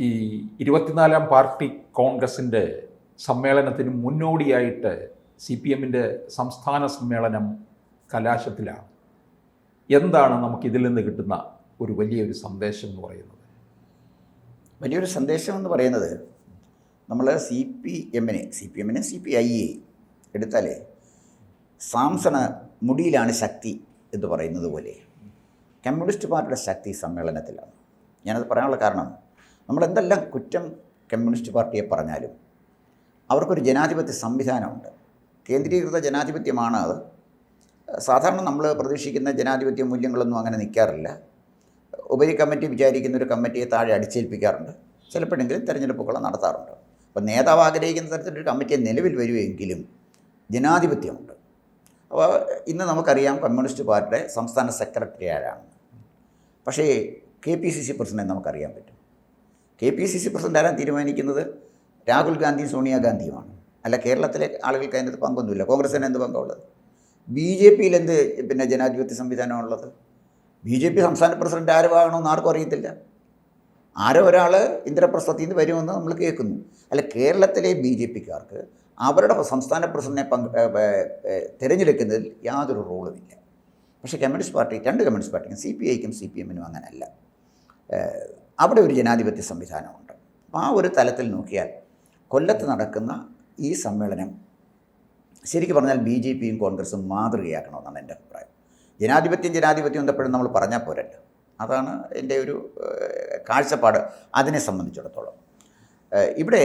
ഈ 24-ാം പാർട്ടി കോൺഗ്രസിൻ്റെ സമ്മേളനത്തിന് മുന്നോടിയായിട്ട് CPM-ൻ്റെ സംസ്ഥാന സമ്മേളനം കലാശത്തിലാണ്. എന്താണ് നമുക്കിതിൽ നിന്ന് കിട്ടുന്ന ഒരു വലിയൊരു സന്ദേശം എന്ന് പറയുന്നത്? വലിയൊരു സന്ദേശം എന്ന് പറയുന്നത്, നമ്മൾ CPM-നെ CPI എടുത്താലേ സാംസണ മുടിയിലാണ് ശക്തി എന്ന് പറയുന്നത് പോലെ കമ്മ്യൂണിസ്റ്റ് പാർട്ടിയുടെ ശക്തി സമ്മേളനത്തിലാണ്. ഞാനത് പറയാനുള്ള കാരണം, നമ്മളെന്തെല്ലാം കുറ്റം കമ്മ്യൂണിസ്റ്റ് പാർട്ടിയെ പറഞ്ഞാലും അവർക്കൊരു ജനാധിപത്യ സംവിധാനമുണ്ട്. കേന്ദ്രീകൃത ജനാധിപത്യമാണ് അത്. സാധാരണ നമ്മൾ പ്രതീക്ഷിക്കുന്ന ജനാധിപത്യ മൂല്യങ്ങളൊന്നും അങ്ങനെ നിൽക്കാറില്ല. ഉപരി കമ്മിറ്റി വിചാരിക്കുന്ന ഒരു കമ്മിറ്റിയെ താഴെ അടിച്ചേൽപ്പിക്കാറുണ്ട്. ചിലപ്പോഴെങ്കിലും തിരഞ്ഞെടുപ്പുകൾ നടത്താറുണ്ട്. അപ്പോൾ നേതാവ് ആഗ്രഹിക്കുന്ന തരത്തിലൊരു കമ്മിറ്റിയെ നിലവിൽ വരുമെങ്കിലും ജനാധിപത്യമുണ്ട്. അപ്പോൾ ഇന്ന് നമുക്കറിയാം കമ്മ്യൂണിസ്റ്റ് പാർട്ടിയുടെ സംസ്ഥാന സെക്രട്ടറി ആരാണ്. പക്ഷേ KPCC പ്രസിഡന്റ് നമുക്കറിയാൻ പറ്റും. KPCC പ്രസിഡന്റ് ആരാൻ തീരുമാനിക്കുന്നത് രാഹുൽ ഗാന്ധിയും സോണിയാഗാന്ധിയുമാണ്. അല്ല, കേരളത്തിലെ ആളുകൾക്ക് അതിനകത്ത് പങ്കൊന്നുമില്ല. കോൺഗ്രസിന് എന്ത് പങ്കുള്ളത്? BJPയിൽ എന്ത് ജനാധിപത്യ സംവിധാനമുള്ളത്? BJP സംസ്ഥാന പ്രസിഡന്റ് ആരുമാകണമെന്ന് ആർക്കും അറിയത്തില്ല. ആരോ ഒരാൾ ഇന്ദ്രപ്രസ്ഥത്തിൽ നിന്ന് വരുമെന്ന് നമ്മൾ കേൾക്കുന്നു. അല്ല, കേരളത്തിലെ BJPക്കാർക്ക് അവരുടെ സംസ്ഥാന പ്രസിഡന്റിനെ തിരഞ്ഞെടുക്കുന്നതിൽ യാതൊരു റോളുമില്ല. പക്ഷേ കമ്മ്യൂണിസ്റ്റ് പാർട്ടി, രണ്ട് കമ്മ്യൂണിസ്റ്റ് പാർട്ടിക്കും CPIക്കും CPM-നും അങ്ങനെയല്ല. അവിടെ ഒരു ജനാധിപത്യ സംവിധാനമുണ്ട്. അപ്പോൾ ആ ഒരു തലത്തിൽ നോക്കിയാൽ കൊല്ലത്ത് നടക്കുന്ന ഈ സമ്മേളനം ശരിക്കും പറഞ്ഞാൽ BJPയും കോൺഗ്രസും മാതൃകയാക്കണമെന്നാണ് എൻ്റെ അഭിപ്രായം. ജനാധിപത്യം എന്തപ്പോഴും നമ്മൾ പറഞ്ഞാൽ പോരല്ലോ. അതാണ് എൻ്റെ ഒരു കാഴ്ചപ്പാട് അതിനെ സംബന്ധിച്ചിടത്തോളം. ഇവിടെ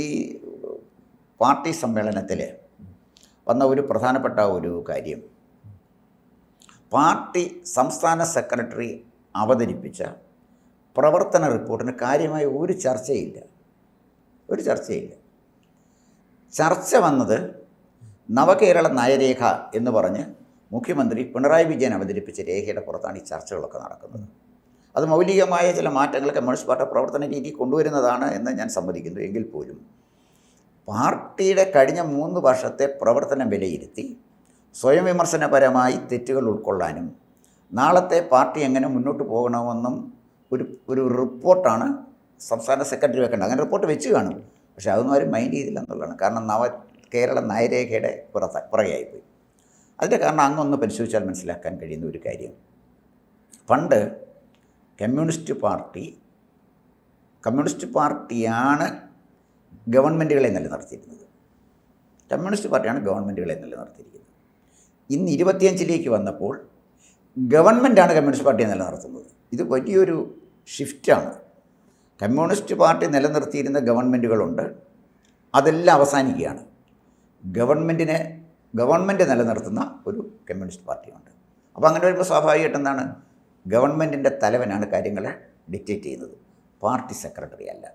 ഈ പാർട്ടി സമ്മേളനത്തിൽ വന്ന ഒരു പ്രധാനപ്പെട്ട ഒരു കാര്യം, പാർട്ടി സംസ്ഥാന സെക്രട്ടറി അവതരിപ്പിച്ച പ്രവർത്തന റിപ്പോർട്ടിന് കാര്യമായ ഒരു ചർച്ചയില്ല. ചർച്ച വന്നത് നവകേരള നയരേഖ എന്ന് പറഞ്ഞ് മുഖ്യമന്ത്രി പിണറായി വിജയൻ അവതരിപ്പിച്ച രേഖയുടെ പുറത്താണ് ഈ ചർച്ചകളൊക്കെ നടക്കുന്നത്. അത് മൗലികമായ ചില മാറ്റങ്ങൾ കമ്മ്യൂണിസ്റ്റ് പാർട്ടി പ്രവർത്തന രീതി കൊണ്ടുവരുന്നതാണ് എന്ന് ഞാൻ സമ്മതിക്കുന്നു. എങ്കിൽ പോലും പാർട്ടിയുടെ കഴിഞ്ഞ 3 വർഷത്തെ പ്രവർത്തനം വിലയിരുത്തി സ്വയം വിമർശനപരമായി തെറ്റുകൾ ഉൾക്കൊള്ളാനും നാളത്തെ പാർട്ടി എങ്ങനെ മുന്നോട്ട് പോകണമെന്നും ഒരു റിപ്പോർട്ടാണ് സംസ്ഥാന സെക്രട്ടറി വെക്കേണ്ടത്. അങ്ങനെ റിപ്പോർട്ട് വെച്ച് കാണും. പക്ഷേ അതൊന്നും ആരും മൈൻഡ് ചെയ്തില്ല എന്നുള്ളതാണ്. കാരണം കേരള നയരേഖയുടെ പുറകെയായിപ്പോയി. അതിൻ്റെ കാരണം അങ്ങൊന്ന് പരിശോധിച്ചാൽ മനസ്സിലാക്കാൻ കഴിയുന്ന ഒരു കാര്യം, പണ്ട് കമ്മ്യൂണിസ്റ്റ് പാർട്ടിയാണ് ഗവൺമെൻറ്റുകളെ നിലനിർത്തിയിരുന്നത്. ഇന്ന് 25ലേക്ക് വന്നപ്പോൾ ഗവൺമെൻറ്റാണ് കമ്മ്യൂണിസ്റ്റ് പാർട്ടിയെ നിലനിർത്തുന്നത്. ഇത് വലിയൊരു ഷിഫ്റ്റാണ്. കമ്മ്യൂണിസ്റ്റ് പാർട്ടി നിലനിർത്തിയിരുന്ന ഗവൺമെൻറ്റുകളുണ്ട്, അതെല്ലാം അവസാനിക്കുകയാണ്. ഗവൺമെൻറ് നിലനിർത്തുന്ന ഒരു കമ്മ്യൂണിസ്റ്റ് പാർട്ടിയുണ്ട്. അപ്പോൾ അങ്ങനെ വരുമ്പോൾ സ്വാഭാവികമായിട്ട് എന്താണ്, ഗവൺമെൻറ്റിൻ്റെ തലവനാണ് കാര്യങ്ങളെ ഡിക്റ്റേറ്റ് ചെയ്യുന്നത്, പാർട്ടി സെക്രട്ടറി അല്ല.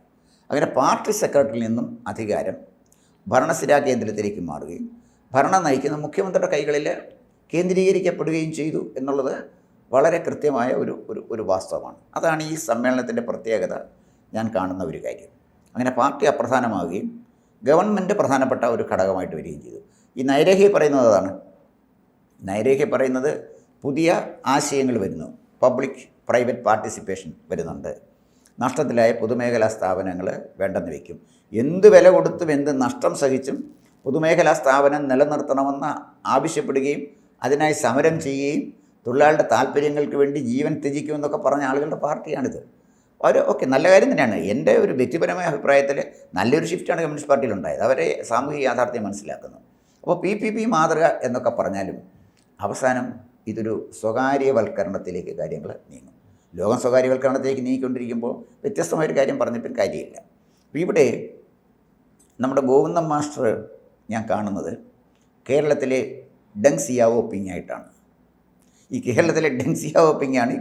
അങ്ങനെ പാർട്ടി സെക്രട്ടറിയിൽ നിന്നും അധികാരം ഭരണസിരാ കേന്ദ്രത്തിലേക്ക് മാറുകയും ഭരണം നയിക്കുന്ന മുഖ്യമന്ത്രിയുടെ കൈകളിൽ കേന്ദ്രീകരിക്കപ്പെടുകയും ചെയ്തു എന്നുള്ളത് വളരെ കൃത്യമായ ഒരു വാസ്തവമാണ്. അതാണ് ഈ സമ്മേളനത്തിൻ്റെ പ്രത്യേകത ഞാൻ കാണുന്ന ഒരു കാര്യം. അങ്ങനെ പാർട്ടി അപ്രധാനമാവുകയും ഗവൺമെൻറ് പ്രധാനപ്പെട്ട ഒരു ഘടകമായിട്ട് വരികയും ചെയ്തു. ഈ നയരേഖയിൽ പറയുന്നത് അതാണ്. നയരേഖയിൽ പറയുന്നത് പുതിയ ആശയങ്ങൾ വരുന്നു, പബ്ലിക് പ്രൈവറ്റ് പാർട്ടിസിപ്പേഷൻ വരുന്നുണ്ട്, നഷ്ടത്തിലായ പൊതുമേഖലാ സ്ഥാപനങ്ങൾ വേണ്ടെന്ന് വയ്ക്കും, എന്ത് വില കൊടുത്തും എന്ത് നഷ്ടം സഹിച്ചും പൊതുമേഖലാ സ്ഥാപനം നിലനിർത്തണമെന്ന് ആവശ്യപ്പെടുകയും അതിനായി സമരം ചെയ്യുകയും തൊഴിലാളികളുടെ താല്പര്യങ്ങൾക്ക് വേണ്ടി ജീവൻ ത്യജിക്കുമെന്നൊക്കെ പറഞ്ഞ ആളുകളുടെ പാർട്ടിയാണിത്. ഓക്കെ, നല്ല കാര്യം തന്നെയാണ്. എൻ്റെ ഒരു വ്യക്തിപരമായ അഭിപ്രായത്തിൽ നല്ലൊരു ഷിഫ്റ്റാണ് കമ്മ്യൂണിസ്റ്റ് പാർട്ടിയിലുണ്ടായത്. അവരെ സാമൂഹിക യാഥാർത്ഥ്യം മനസ്സിലാക്കുന്നു. അപ്പോൾ PPP മാതൃക എന്നൊക്കെ പറഞ്ഞാലും അവസാനം ഇതൊരു സ്വകാര്യവൽക്കരണത്തിലേക്ക് കാര്യങ്ങൾ നീങ്ങും. ലോകം സ്വകാര്യവൽക്കരണത്തിലേക്ക് നീങ്ങിക്കൊണ്ടിരിക്കുമ്പോൾ വ്യത്യസ്തമായൊരു കാര്യം പറഞ്ഞിട്ടും കാര്യമില്ല. അപ്പോൾ ഇവിടെ നമ്മുടെ ഗോവിന്ദൻ മാസ്റ്റർ ഞാൻ കാണുന്നത് കേരളത്തിലെ ഡെങ് സിയാവോപിങ് ആയിട്ടാണ്. ഈ കേരളത്തിലെ ഡെങ് സിയാവോപിങ്ങാണ്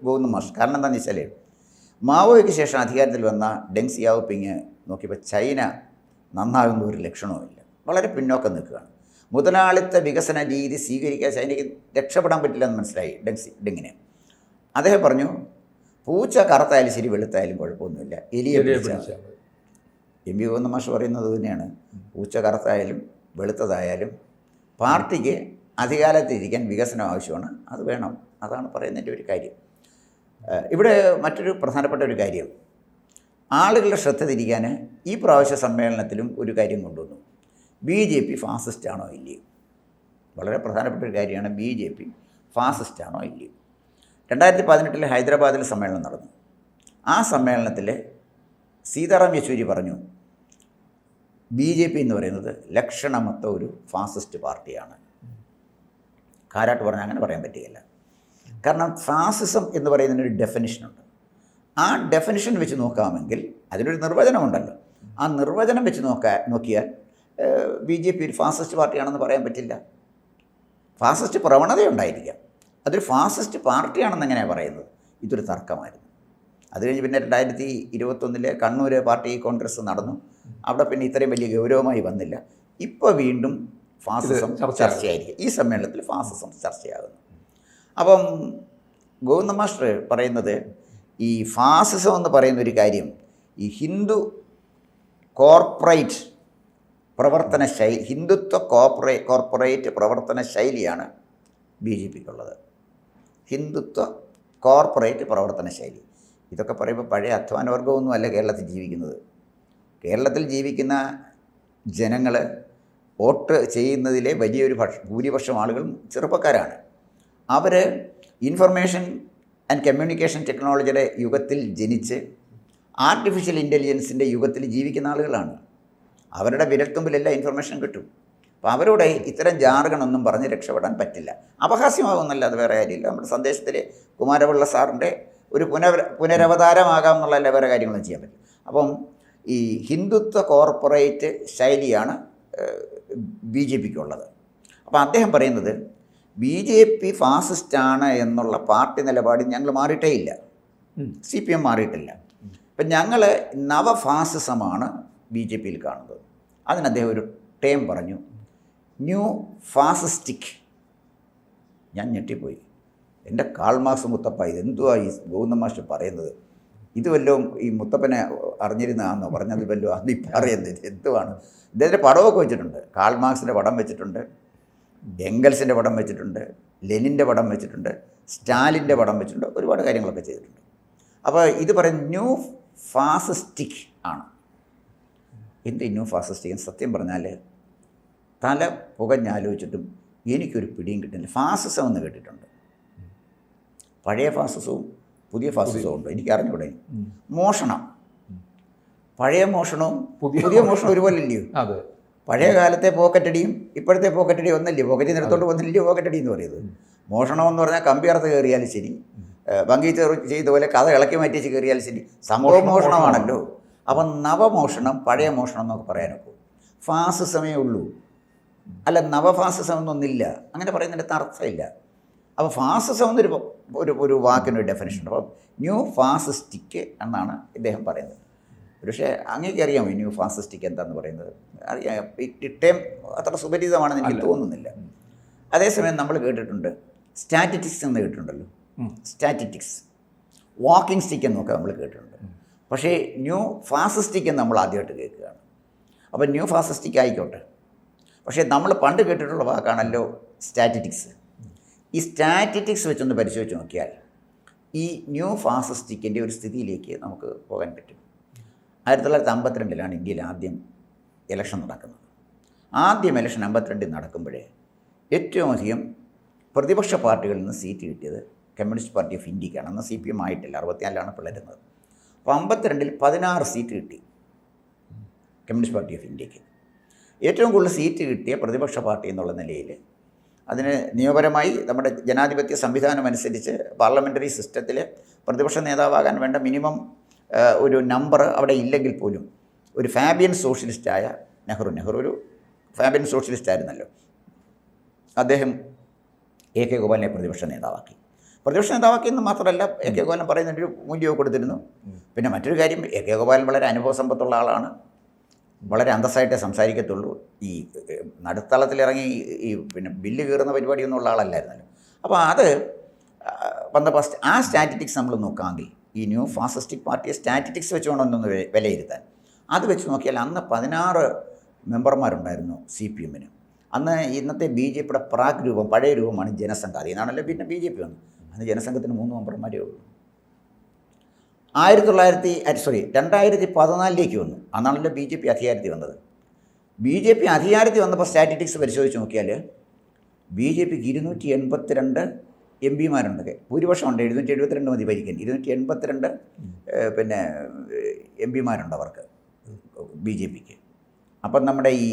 ഗോവിന്ദൻ മാസ്റ്റർ. കാരണം എന്താണെന്ന് വെച്ചാൽ, മാവോയ്ക്ക് ശേഷം അധികാരത്തിൽ വന്ന ഡെങ് സിയാവോപിങ് നോക്കിയപ്പോൾ ചൈന നന്നാകുന്ന ഒരു ലക്ഷണവുമില്ല, വളരെ പിന്നോക്കം നിൽക്കുകയാണ്. മുതലാളിത്ത വികസന രീതി സ്വീകരിക്കാൻ ചൈനയ്ക്ക് രക്ഷപ്പെടാൻ പറ്റില്ലെന്ന് മനസ്സിലായി ഡെങ്ങിന്. അദ്ദേഹം പറഞ്ഞു, പൂച്ച കറുത്തായാലും ശരി വെളുത്തായാലും കുഴപ്പമൊന്നുമില്ല, എലിയെ പിടിച്ചാൽ. MP ഗോവിന്ദൻ മാസ്റ്റർ പറയുന്നത് തന്നെയാണ്, പൂച്ച കറുത്തായാലും വെളുത്തതായാലും പാർട്ടിക്ക് അധികാരത്തിരിക്കാൻ വികസനം ആവശ്യമാണ്, അത് വേണം. അതാണ് പറയുന്നതിൻ്റെ ഒരു കാര്യം. ഇവിടെ മറ്റൊരു പ്രധാനപ്പെട്ട ഒരു കാര്യം, ആളുകളുടെ ശ്രദ്ധ തിരിക്കാൻ ഈ പ്രാവശ്യ സമ്മേളനത്തിലും ഒരു കാര്യം കൊണ്ടുവന്നു. BJP ഫാസിസ്റ്റാണോ ഇല്ലയോ? വളരെ പ്രധാനപ്പെട്ട ഒരു കാര്യമാണ്. BJP ഫാസിസ്റ്റാണോ ഇല്ലയോ? 2018 ഹൈദരാബാദിൽ സമ്മേളനം നടന്നു. ആ സമ്മേളനത്തിൽ സീതാറാം യെച്ചൂരി പറഞ്ഞു, BJP എന്ന് പറയുന്നത് ലക്ഷണമൊത്ത ഒരു ഫാസിസ്റ്റ് പാർട്ടിയാണ്. കാരാട്ട് പറഞ്ഞാൽ അങ്ങനെ പറയാൻ പറ്റുകയില്ല. കാരണം ഫാസിസം എന്ന് പറയുന്നതിനൊരു ഡെഫിനിഷനുണ്ട്. ആ ഡെഫിനിഷൻ വെച്ച് നോക്കാമെങ്കിൽ അതിനൊരു നിർവചനമുണ്ടല്ലോ. ആ നിർവചനം വെച്ച് നോക്കിയാൽ BJP ഒരു ഫാസിസ്റ്റ് പാർട്ടിയാണെന്ന് പറയാൻ പറ്റില്ല. ഫാസിസ്റ്റ് പ്രവണതയുണ്ടായിരിക്കാം, അതൊരു ഫാസിസ്റ്റ് പാർട്ടിയാണെന്ന് എങ്ങനെയാണ് പറയുന്നത്? ഇതൊരു തർക്കമായിരുന്നു. അത് കഴിഞ്ഞ് പിന്നെ 2021 കണ്ണൂർ പാർട്ടി കോൺഗ്രസ് നടന്നു. അവിടെ പിന്നെ ഇത്രയും വലിയ ഗൗരവമായി വന്നില്ല. ഇപ്പോൾ വീണ്ടും ഫാസിസം ചർച്ചയായിരിക്കും. ഈ സമ്മേളനത്തിൽ ഫാസിസം ചർച്ചയാകുന്നു. അപ്പം ഗോവിന്ദ മാസ്റ്റർ പറയുന്നത് ഈ ഫാസിസം എന്ന് പറയുന്ന ഒരു കാര്യം ഈ ഹിന്ദു കോർപ്പറേറ്റ് പ്രവർത്തന ശൈലി, ഹിന്ദുത്വ കോർപ്പറേറ്റ് പ്രവർത്തന ശൈലിയാണ് BJPക്കുള്ളത്. ഹിന്ദുത്വ കോർപ്പറേറ്റ് പ്രവർത്തന ശൈലി. ഇതൊക്കെ പറയുമ്പോൾ പഴയ അധ്വാനവർഗമൊന്നുമല്ല കേരളത്തിൽ ജീവിക്കുന്നത്. കേരളത്തിൽ ജീവിക്കുന്ന ജനങ്ങൾ വോട്ട് ചെയ്യുന്നതിലെ വലിയൊരു ഭൂരിപക്ഷം ആളുകളും ചെറുപ്പക്കാരാണ്. അവർ ഇൻഫർമേഷൻ ആൻഡ് കമ്മ്യൂണിക്കേഷൻ ടെക്നോളജിയുടെ യുഗത്തിൽ ജനിച്ച് ആർട്ടിഫിഷ്യൽ ഇൻ്റലിജൻസിൻ്റെ യുഗത്തിൽ ജീവിക്കുന്ന ആളുകളാണ്. അവരുടെ വിരൽത്തുമ്പിലെല്ലാം ഇൻഫർമേഷൻ കിട്ടും. അപ്പോൾ അവരോട് ഇത്തരം ജാർഗണൊന്നും പറഞ്ഞ് രക്ഷപ്പെടാൻ പറ്റില്ല. അപഹാസ്യമാകുന്നല്ല, അത് വേറെ കാര്യമില്ല. നമ്മുടെ സന്ദേശത്തിൽ കുമാരപിള്ള സാറിൻ്റെ ഒരു പുനരവതാരമാകാം എന്നുള്ള വേറെ കാര്യങ്ങളൊന്നും ചെയ്യാൻ പറ്റില്ല. അപ്പം ഈ ഹിന്ദുത്വ കോർപ്പറേറ്റ് ശൈലിയാണ് BJPക്കുള്ളത്. അപ്പോൾ അദ്ദേഹം പറയുന്നത് BJP ഫാസിസ്റ്റാണ് എന്നുള്ള പാർട്ടി നിലപാടിൽ ഞങ്ങൾ മാറിയിട്ടേ ഇല്ല, CPM മാറിയിട്ടില്ല. അപ്പം ഞങ്ങൾ നവഫാസിസമാണ് BJPയിൽ കാണുന്നത്. അതിന് അദ്ദേഹം ഒരു ടേം പറഞ്ഞു, ന്യൂ ഫാസിസ്റ്റിക്. ഞാൻ ഞെട്ടിപ്പോയി. എൻ്റെ കാൾ മാർക്സ് മുത്തപ്പ, ഇതെന്തുവാ ഈ ഗോവിന്ദ മാസ്റ്റർ പറയുന്നത്? ഇത് വല്ലതും ഈ മുത്തപ്പനെ അറിഞ്ഞിരുന്നതാണെന്നോ പറഞ്ഞത് വല്ലതും അത് ഇപ്പം അറിയുന്നത് എന്തുവാണ്? ഇദ്ദേഹത്തിൻ്റെ പടമൊക്കെ വെച്ചിട്ടുണ്ട്. കാൾ മാർക്സിൻ്റെ പടം വെച്ചിട്ടുണ്ട്, എംഗൽസിൻ്റെ പടം വെച്ചിട്ടുണ്ട്, ലെനിൻ്റെ പടം വെച്ചിട്ടുണ്ട്, സ്റ്റാലിൻ്റെ പടം വെച്ചിട്ടുണ്ട്, ഒരുപാട് കാര്യങ്ങളൊക്കെ ചെയ്തിട്ടുണ്ട്. അപ്പോൾ ഇത് പറയുന്നത് ന്യൂ ഫാസിസ്റ്റിക് ആണ്. എന്ത് ന്യൂ ഫാസിസ്റ്റിക്? സത്യം പറഞ്ഞാൽ തല പുകഞ്ഞാലോചിച്ചിട്ടും എനിക്കൊരു പിടിയും കിട്ടുന്നില്ല. ഫാസിസം എന്ന് കേട്ടിട്ടുണ്ട്, പഴയ ഫാസിസവും പുതിയ ഫാസിസവും ഉണ്ട്, എനിക്ക് അറിഞ്ഞൂടെ. മോഷണം, പഴയ മോഷണവും പുതിയ മോഷണം ഒരുപോലെ ഇല്ലയോ? അതെ. പഴയ കാലത്തെ പോക്കറ്റടിയും ഇപ്പോഴത്തെ പോക്കറ്റടിയും ഒന്നല്ലേ? പോക്കറ്റിൽ നിർത്തോണ്ട് വന്നില്ലയോ പോക്കറ്റടി എന്ന് പറയുന്നത്? മോഷണം എന്ന് പറഞ്ഞാൽ കമ്പി അറുത്ത് കയറിയാലും ശരി, ഭംഗി ചെയ്ത പോലെ കഥ ഇളക്കി മാറ്റിച്ച് കയറിയാലും ശരി, സംഭവം മോഷണമാണല്ലോ. അപ്പം നവമോഷണം പഴയ മോഷണം എന്നൊക്കെ പറയാനൊക്കെ ഫാസിസമേ ഉള്ളൂ, അല്ല നവഫാസിസം എന്നൊന്നില്ല. അങ്ങനെ പറയുന്നതിൻ്റെ അർത്ഥമില്ല. അപ്പോൾ ഫാസിസം എന്നൊരു ഒരു വാക്കിനൊരു ഡെഫിനേഷൻ ഉണ്ട്. അപ്പോൾ ന്യൂ ഫാസിസ്റ്റിക് എന്നാണ് ഇദ്ദേഹം പറയുന്നത്. പക്ഷേ അങ്ങേക്ക് അറിയാമോ ന്യൂ ഫാസിസ്റ്റിക് എന്താണെന്ന് പറയുന്നത്? അറിയാം, ഇട്ടേം അത്ര സുപരിചിതമാണെന്ന് എനിക്ക് തോന്നുന്നില്ല. അതേസമയം നമ്മൾ കേട്ടിട്ടുണ്ട് സ്റ്റാറ്റിറ്റിക്സ് എന്ന് കേട്ടിട്ടുണ്ടല്ലോ. സ്റ്റാറ്റിറ്റിക്സ്, വാക്കിംഗ് സ്റ്റിക്ക് എന്നൊക്കെ നമ്മൾ കേട്ടിട്ടുണ്ട്. പക്ഷേ ന്യൂ ഫാസിസ്റ്റിക് എന്ന് നമ്മൾ ആദ്യമായിട്ട് കേൾക്കുകയാണ്. അപ്പോൾ ന്യൂ ഫാസിസ്റ്റിക് ആയിക്കോട്ടെ, പക്ഷേ നമ്മൾ പണ്ട് കേട്ടിട്ടുള്ള വാക്കാണല്ലോ സ്റ്റാറ്റിറ്റിക്സ്. ഈ സ്റ്റാറ്റിറ്റിക്സ് വെച്ചൊന്ന് പരിശോധിച്ച് നോക്കിയാൽ ഈ ന്യൂ ഫാസിസ്റ്റിക്കിൻ്റെ ഒരു സ്ഥിതിയിലേക്ക് നമുക്ക് പോകാൻ പറ്റും. 1952 ഇന്ത്യയിൽ ആദ്യം ഇലക്ഷൻ നടക്കുന്നത്. ആദ്യം ഇലക്ഷൻ 52 നടക്കുമ്പോഴേ ഏറ്റവും അധികം പ്രതിപക്ഷ പാർട്ടികളിൽ നിന്ന് സീറ്റ് കിട്ടിയത് കമ്മ്യൂണിസ്റ്റ് പാർട്ടി ഓഫ് ഇന്ത്യക്കാണ്. അന്ന് CPM ആയിട്ടില്ല, 64 പിളരുന്നത്. അപ്പോൾ 52 16 സീറ്റ് കിട്ടി കമ്മ്യൂണിസ്റ്റ് പാർട്ടി ഓഫ് ഇന്ത്യക്ക്. ഏറ്റവും കൂടുതൽ സീറ്റ് കിട്ടിയ പ്രതിപക്ഷ പാർട്ടി എന്നുള്ള നിലയിൽ അതിന് നിയമപരമായി നമ്മുടെ ജനാധിപത്യ സംവിധാനം അനുസരിച്ച് പാർലമെൻ്ററി സിസ്റ്റത്തിൽ പ്രതിപക്ഷ നേതാവാകാൻ വേണ്ട മിനിമം ഒരു നമ്പർ അവിടെ ഇല്ലെങ്കിൽ പോലും ഒരു ഫാബിയൻ സോഷ്യലിസ്റ്റായ നെഹ്റു ഒരു ഫാബിയൻ സോഷ്യലിസ്റ്റ് ആയിരുന്നല്ലോ, അദ്ദേഹം AK ഗോപാലിനെ പ്രതിപക്ഷ നേതാവാക്കി എന്ന് മാത്രമല്ല AK ഗോപാലൻ പറയുന്നതിൻ്റെ ഒരു മൂല്യവും കൊടുത്തിരുന്നു. പിന്നെ മറ്റൊരു കാര്യം, AK ഗോപാലൻ വളരെ അനുഭവ സമ്പത്തുള്ള ആളാണ്, വളരെ അന്തസ്സായിട്ടേ സംസാരിക്കത്തുള്ളൂ. ഈ നടുത്തളത്തിലിറങ്ങി ഈ പിന്നെ ബില്ല് കീറുന്ന പരിപാടിയൊന്നും ഉള്ള ആളല്ലായിരുന്നല്ലോ. അപ്പോൾ അത് വന്നപ്പോൾ ആ സ്റ്റാറ്റിറ്റിക്സ് നമ്മൾ നോക്കാമെങ്കിൽ ഈ ന്യൂ ഫാസിസ്റ്റിക് പാർട്ടിയെ സ്റ്റാറ്റിറ്റിക്സ് വെച്ച് വേണമെന്നൊന്ന് വിലയിരുത്താൻ. അത് വെച്ച് നോക്കിയാൽ അന്ന് 16 മെമ്പർമാരുണ്ടായിരുന്നു CPMന്. അന്ന് ഇന്നത്തെ BJPയുടെ പ്രാഗ് രൂപം, പഴയ രൂപമാണ് ജനസംഘം. അതിൽ നിന്നാണല്ലോ പിന്നെ BJP വന്നു. അന്ന് ജനസംഘത്തിന് 3 മെമ്പർമാരേ ഉള്ളൂ. 2014 വന്നു. അന്നാണല്ലോ BJP അധികാരത്തിൽ വന്നത്. BJP അധികാരത്തിൽ വന്നപ്പോൾ സ്റ്റാറ്റിസ്റ്റിക്സ് പരിശോധിച്ച് നോക്കിയാൽ BJPക്ക് 282 MP-മാരുണ്ട്. ഭൂരിപക്ഷമുണ്ട്, 772 മതി ഭരിക്കാൻ. 282 പിന്നെ MP-മാരുണ്ട് അവർക്ക് BJPക്ക്. അപ്പം നമ്മുടെ ഈ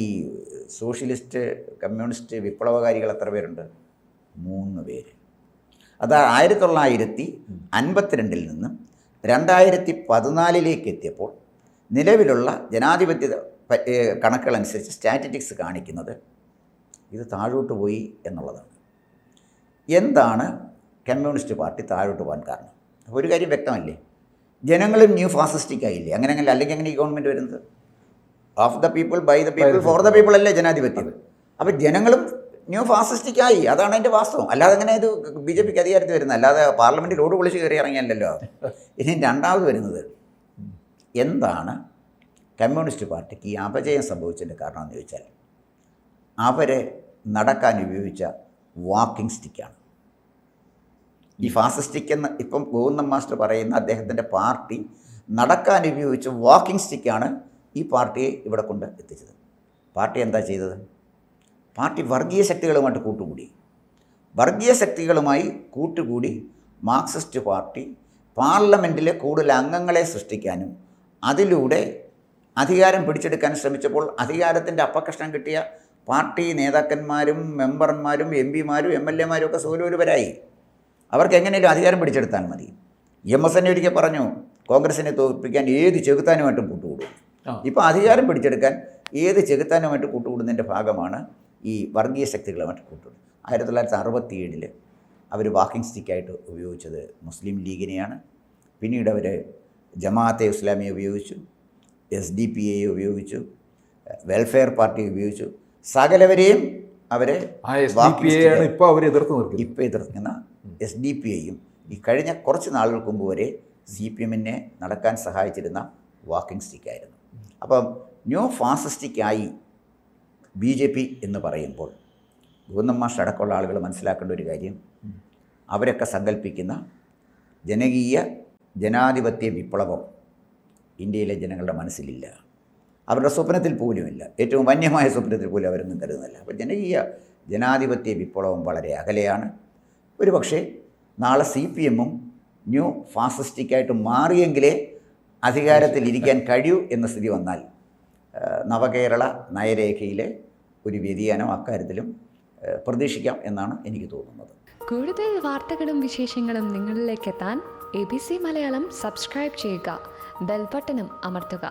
സോഷ്യലിസ്റ്റ്, കമ്മ്യൂണിസ്റ്റ്, വിപ്ലവകാരികൾ എത്ര പേരുണ്ട്? 3 പേര്. അത് 1952 നിന്നും 2014 എത്തിയപ്പോൾ നിലവിലുള്ള ജനാധിപത്യ കണക്കുകളനുസരിച്ച് സ്റ്റാറ്റിസ്റ്റിക്സ് കാണിക്കുന്നത് ഇത് താഴോട്ട് പോയി എന്നുള്ളതാണ്. എന്താണ് കമ്മ്യൂണിസ്റ്റ് പാർട്ടി താഴോട്ട് പോകാൻ കാരണം? അപ്പോൾ ഒരു കാര്യം വ്യക്തമല്ലേ, ജനങ്ങളും ന്യൂ ഫാസിസ്റ്റിക് ആയില്ലേ? അല്ലെങ്കിൽ അങ്ങനെ ഈ ഗവൺമെൻറ് വരുന്നത് of the people, by the people, for the people അല്ലേ ജനാധിപത്യം. അപ്പോൾ ജനങ്ങളും ന്യൂ ഫാസിസ്റ്റിക് ആയി, അതാണ് അതിൻ്റെ വാസ്തവം. അല്ലാതെ അങ്ങനെ ഇത് BJPക്ക് അധികാരത്തിൽ വരുന്നത്, അല്ലാതെ പാർലമെൻറ്റിൽ റോഡ് പൊളിച്ച് കയറി ഇറങ്ങിയല്ലോ. ഇനി രണ്ടാമത് വരുന്നത്, എന്താണ് കമ്മ്യൂണിസ്റ്റ് പാർട്ടിക്ക് ഈ അപജയം സംഭവിച്ചതിൻ്റെ കാരണം എന്ന് ചോദിച്ചാൽ, അവരെ നടക്കാൻ ഉപയോഗിച്ച വാക്കിംഗ് സ്റ്റിക്കാണ്. ഈ ഫാസിസ്റ്റിക് എന്ന് ഇപ്പം ഗോവിന്ദൻ മാസ്റ്റർ പറയുന്ന അദ്ദേഹത്തിൻ്റെ പാർട്ടി നടക്കാൻ ഉപയോഗിച്ച വാക്കിംഗ് സ്റ്റിക്കാണ് ഈ പാർട്ടിയെ ഇവിടെ കൊണ്ട് എത്തിച്ചത്. പാർട്ടി എന്താ ചെയ്തത്? പാർട്ടി വർഗീയ ശക്തികളുമായിട്ട് കൂട്ടുകൂടി മാർക്സിസ്റ്റ് പാർട്ടി പാർലമെൻറ്റിലെ കൂടുതൽ അംഗങ്ങളെ സൃഷ്ടിക്കാനും അതിലൂടെ അധികാരം പിടിച്ചെടുക്കാൻ ശ്രമിച്ചപ്പോൾ അധികാരത്തിൻ്റെ അപ്പകഷ്ണം കിട്ടിയ പാർട്ടി നേതാക്കന്മാരും മെമ്പർമാരും MP-മാരും MLA-മാരും ഒക്കെ സോലോരുവരായി. അവർക്ക് എങ്ങനെയും അധികാരം പിടിച്ചെടുത്താൽ മതി. MSN ഒരിക്കൽ പറഞ്ഞു, കോൺഗ്രസിനെ തോൽപ്പിക്കാൻ ഏത് ചെകുത്താനുമായിട്ടും കൂട്ടുകൂടും. ഇപ്പോൾ അധികാരം പിടിച്ചെടുക്കാൻ ഏത് ചെകുത്താനുമായിട്ട് കൂട്ടുകൂടുന്നതിൻ്റെ ഭാഗമാണ് ഈ വർഗീയ ശക്തികളുമായിട്ട് കൂട്ടുകൂടുന്നത്. 1967 അവർ വാക്കിംഗ് സ്റ്റിക്കായിട്ട് ഉപയോഗിച്ചത് മുസ്ലിം ലീഗിനെയാണ്. പിന്നീട് അവർ ജമാഅത്തെ ഇസ്ലാമിയെ ഉപയോഗിച്ചു, SDPA ഉപയോഗിച്ചു, വെൽഫെയർ പാർട്ടി ഉപയോഗിച്ചു. സകലവരെയും അവരെ ഇപ്പോൾ എതിർക്കുന്ന SDPAയും ഈ കഴിഞ്ഞ കുറച്ച് നാളുകൾക്ക് മുമ്പ് വരെ CPM-നെ നടക്കാൻ സഹായിച്ചിരുന്ന വാക്കിംഗ് സ്റ്റിക്കായിരുന്നു. അപ്പം ന്യൂ ഫാസിസ്റ്റിക്കായി BJP എന്ന് പറയുമ്പോൾ ഗോവിന്ദൻ മാസ്റ്റർ അടക്കമുള്ള ആളുകൾ മനസ്സിലാക്കേണ്ട ഒരു കാര്യം, അവരൊക്കെ സങ്കല്പിക്കുന്ന ജനാധിപത്യ വിപ്ലവം ഇന്ത്യയിലെ ജനങ്ങളുടെ മനസ്സിലില്ല, അവരുടെ സ്വപ്നത്തിൽ പോലുമില്ല. ഏറ്റവും വന്യമായ സ്വപ്നത്തിൽ പോലും അവരൊന്നും കരുതുന്നില്ല. അപ്പോൾ ജനാധിപത്യ വിപ്ലവം വളരെ അകലെയാണ്. ഒരു പക്ഷേ നാളെ CPM-ഉം ന്യൂ ഫാസിസ്റ്റിക്കായിട്ട് മാറിയെങ്കിലേ അധികാരത്തിലിരിക്കാൻ കഴിയൂ എന്ന സ്ഥിതി വന്നാൽ നവകേരള നയരേഖയിലെ ഒരു വ്യതിയാനം അക്കാര്യത്തിലും പ്രതീക്ഷിക്കാം എന്നാണ് എനിക്ക് തോന്നുന്നത്. കൂടുതൽ വാർത്തകളും വിശേഷങ്ങളും നിങ്ങളിലേക്ക് എത്താൻ ABC മലയാളം സബ്സ്ക്രൈബ് ചെയ്യുക, ബെൽ ബട്ടണും അമർത്തുക.